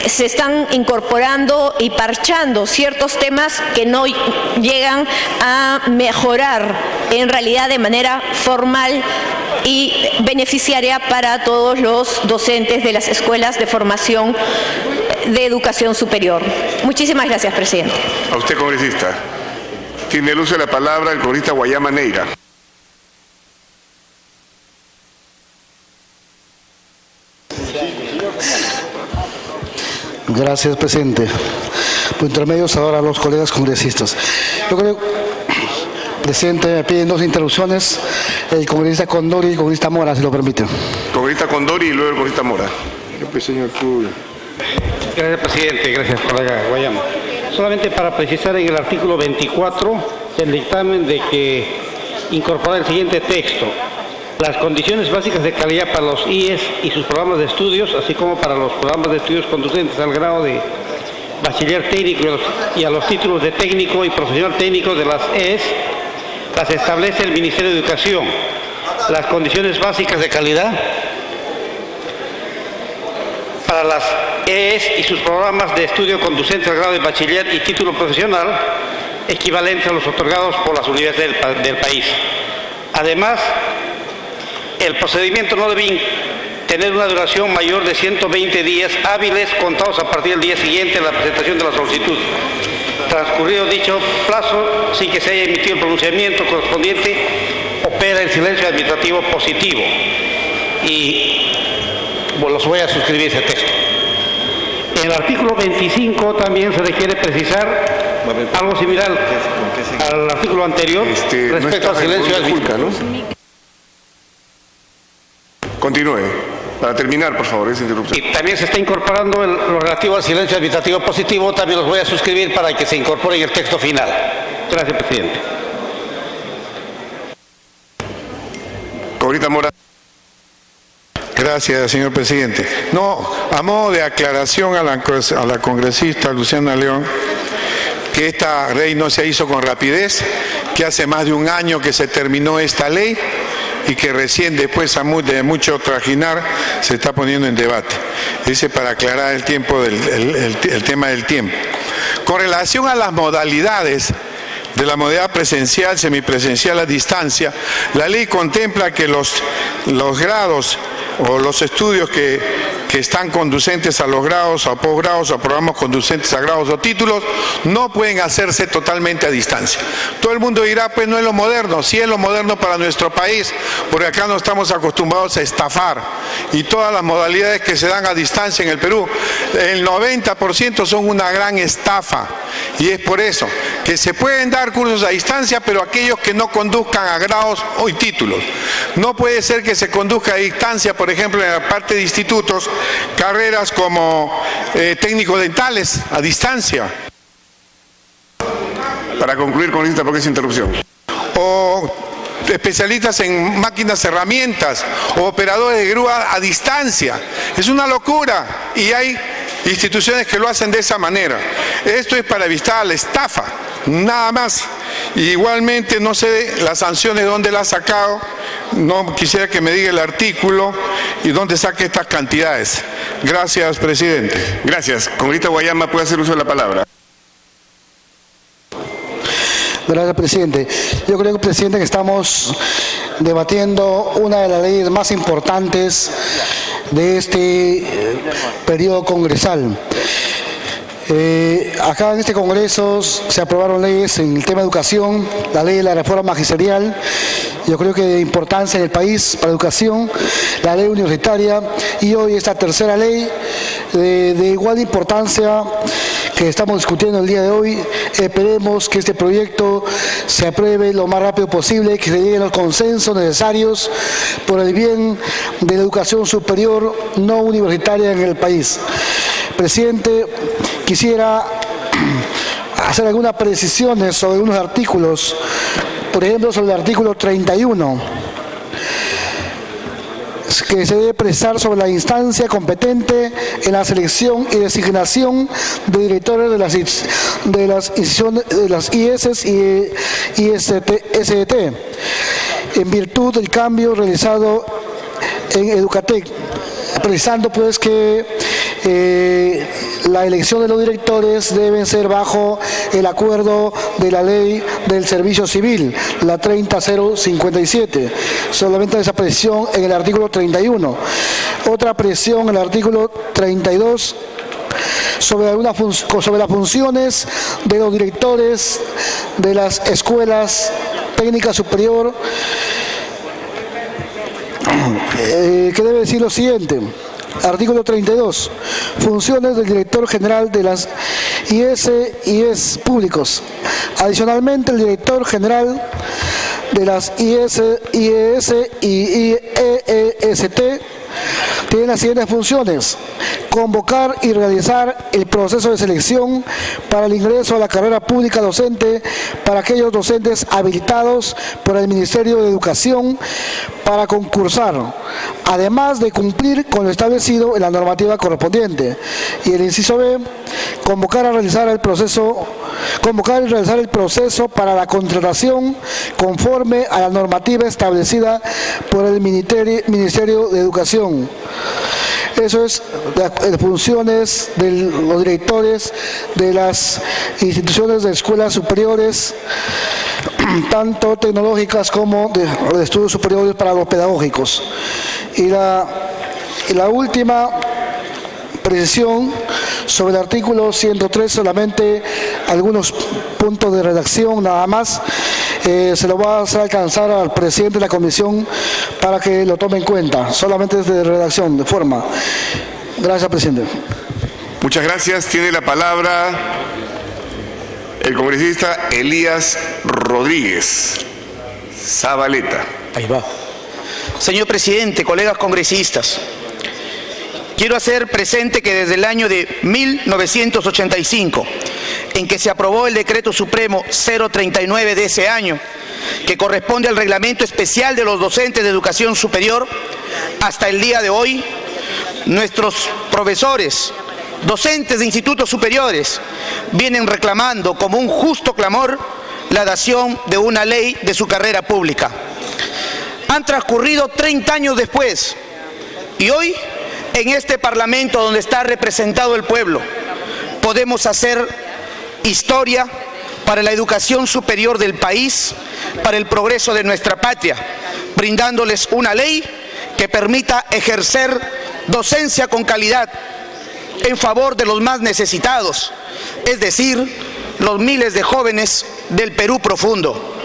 se están incorporando y parchando ciertos temas que no llegan a mejorar en realidad de manera formal y beneficiaria para todos los docentes de las escuelas de formación de educación superior. Muchísimas gracias, presidente. A usted, congresista. Tiene el uso de la palabra el congresista Guayama Neira. Gracias, presidente. Por intermedios ahora a los colegas congresistas. Yo creo, presidente, me piden 2 interrupciones, el congresista Condori y el congresista Mora, si lo permiten. Congresista Condori y luego el congresista Mora. Señor Cruz. Gracias, presidente. Gracias, colega Guayama. Solamente para precisar en el artículo 24 del dictamen de que incorporar el siguiente texto. Las condiciones básicas de calidad para los IES y sus programas de estudios, así como para los programas de estudios conducentes al grado de bachiller técnico y a los títulos de técnico y profesional técnico de las ES, las establece el Ministerio de Educación. Las condiciones básicas de calidad para las ES y sus programas de estudio conducentes al grado de bachiller y título profesional equivalentes a los otorgados por las universidades del país. Además, el procedimiento no debe tener una duración mayor de 120 días hábiles contados a partir del día siguiente a la presentación de la solicitud. Transcurrido dicho plazo, sin que se haya emitido el pronunciamiento correspondiente, opera el silencio administrativo positivo. Y los voy a suscribir ese texto. En el artículo 25 también se requiere precisar algo similar al artículo anterior respecto al silencio administrativo. Continúe. Para terminar, por favor, esa interrupción. Y también se está incorporando lo relativo al silencio administrativo positivo, también los voy a suscribir para que se incorpore en el texto final. Gracias, presidente. Cobrita Mora. Gracias, señor presidente. No, a modo de aclaración a la congresista Luciana León, que esta ley no se hizo con rapidez, que hace más de un año que se terminó esta ley y que recién después de mucho trajinar se está poniendo en debate. Dice para aclarar el tiempo el tema del tiempo. Con relación a las modalidades de la modalidad presencial, semipresencial a distancia, la ley contempla que los grados o los estudios que están conducentes a los grados, a posgrados, a programas conducentes a grados o títulos, no pueden hacerse totalmente a distancia. Todo el mundo dirá, pues no es lo moderno, sí es lo moderno para nuestro país, porque acá no estamos acostumbrados a estafar, y todas las modalidades que se dan a distancia en el Perú, el 90% son una gran estafa, y es por eso que se pueden dar cursos a distancia, pero aquellos que no conduzcan a grados o títulos. No puede ser que se conduzca a distancia, por ejemplo, en la parte de institutos, carreras como técnicos dentales a distancia. Para concluir con esta, porque es interrupción. O especialistas en máquinas, herramientas, o operadores de grúa a distancia. Es una locura y hay instituciones que lo hacen de esa manera. Esto es para evitar la estafa, nada más. Igualmente no sé las sanciones dónde la ha sacado, no quisiera que me diga el artículo y dónde saque estas cantidades. Gracias, presidente. Gracias. Congresista Guayama, puede hacer uso de la palabra. Gracias, presidente. Yo creo, presidente, que estamos debatiendo una de las leyes más importantes de este periodo congresal. Acá en este Congreso se aprobaron leyes en el tema de educación, la ley de la reforma magisterial, yo creo que de importancia en el país para educación, la ley universitaria y hoy esta tercera ley de igual importancia que estamos discutiendo el día de hoy. Esperemos que este proyecto se apruebe lo más rápido posible, que se lleguen los consensos necesarios por el bien de la educación superior no universitaria en el país. Presidente, quisiera hacer algunas precisiones sobre unos artículos, por ejemplo sobre el artículo 31, que se debe presar sobre la instancia competente en la selección y designación de directores de las instituciones, de las IES y SDT, en virtud del cambio realizado en Educatec, precisando pues que la elección de los directores deben ser bajo el acuerdo de la ley del servicio civil, la 30057. Solamente esa presión en el artículo 31. Otra presión en el artículo 32 sobre las funciones de los directores de las escuelas técnicas superior, que debe decir lo siguiente. Artículo 32. Funciones del director general de las IES públicos. Adicionalmente, el director general de las IES y IEST tiene las siguientes funciones: convocar y realizar el proceso de selección para el ingreso a la carrera pública docente para aquellos docentes habilitados por el Ministerio de Educación para concursar, además de cumplir con lo establecido en la normativa correspondiente. Y el inciso B, convocar y realizar el proceso para la contratación conforme a la normativa establecida por el Ministerio de Educación. Eso es las funciones de los directores de las instituciones de escuelas superiores, tanto tecnológicas como de estudios superiores para los pedagógicos. Y la última precisión sobre el artículo 103, solamente algunos puntos de redacción nada más. Se lo va a hacer alcanzar al presidente de la comisión para que lo tome en cuenta. Solamente es de redacción, de forma. Gracias, presidente. Muchas gracias. Tiene la palabra el congresista Elías Rodríguez Zabaleta. Ahí va. Señor presidente, colegas congresistas, quiero hacer presente que desde el año de 1985, en que se aprobó el Decreto Supremo 039 de ese año, que corresponde al Reglamento Especial de los Docentes de Educación Superior, hasta el día de hoy, nuestros profesores, docentes de institutos superiores, vienen reclamando como un justo clamor la dación de una ley de su carrera pública. Han transcurrido 30 años después y hoy, en este Parlamento donde está representado el pueblo, podemos hacer historia para la educación superior del país, para el progreso de nuestra patria, brindándoles una ley que permita ejercer docencia con calidad en favor de los más necesitados, es decir, los miles de jóvenes del Perú profundo.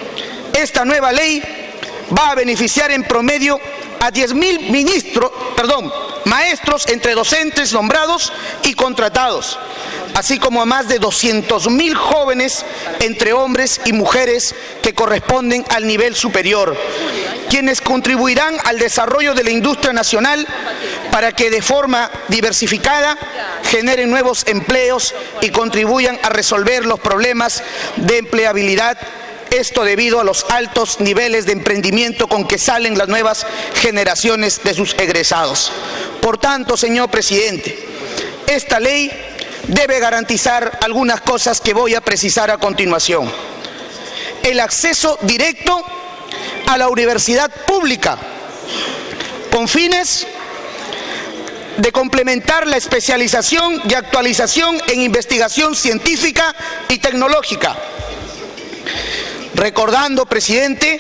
Esta nueva ley va a beneficiar en promedio a 10.000 maestros entre docentes nombrados y contratados, así como a más de 200.000 jóvenes entre hombres y mujeres que corresponden al nivel superior, quienes contribuirán al desarrollo de la industria nacional para que de forma diversificada generen nuevos empleos y contribuyan a resolver los problemas de empleabilidad. Esto debido a los altos niveles de emprendimiento con que salen las nuevas generaciones de sus egresados. Por tanto, señor presidente, esta ley debe garantizar algunas cosas que voy a precisar a continuación. El acceso directo a la universidad pública, con fines de complementar la especialización y actualización en investigación científica y tecnológica. Recordando, presidente,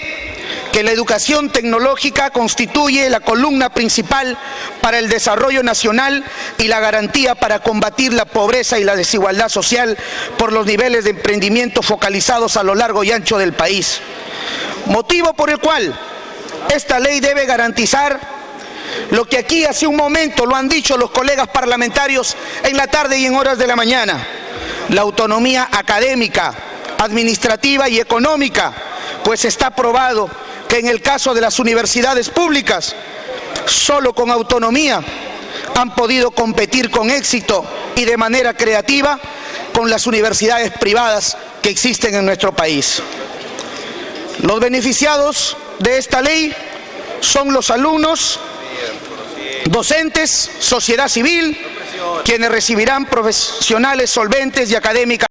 que la educación tecnológica constituye la columna principal para el desarrollo nacional y la garantía para combatir la pobreza y la desigualdad social por los niveles de emprendimiento focalizados a lo largo y ancho del país. Motivo por el cual esta ley debe garantizar lo que aquí hace un momento lo han dicho los colegas parlamentarios en la tarde y en horas de la mañana: la autonomía académica, administrativa y económica, pues está probado que en el caso de las universidades públicas, solo con autonomía han podido competir con éxito y de manera creativa con las universidades privadas que existen en nuestro país. Los beneficiados de esta ley son los alumnos, docentes, sociedad civil, quienes recibirán profesionales solventes y académicas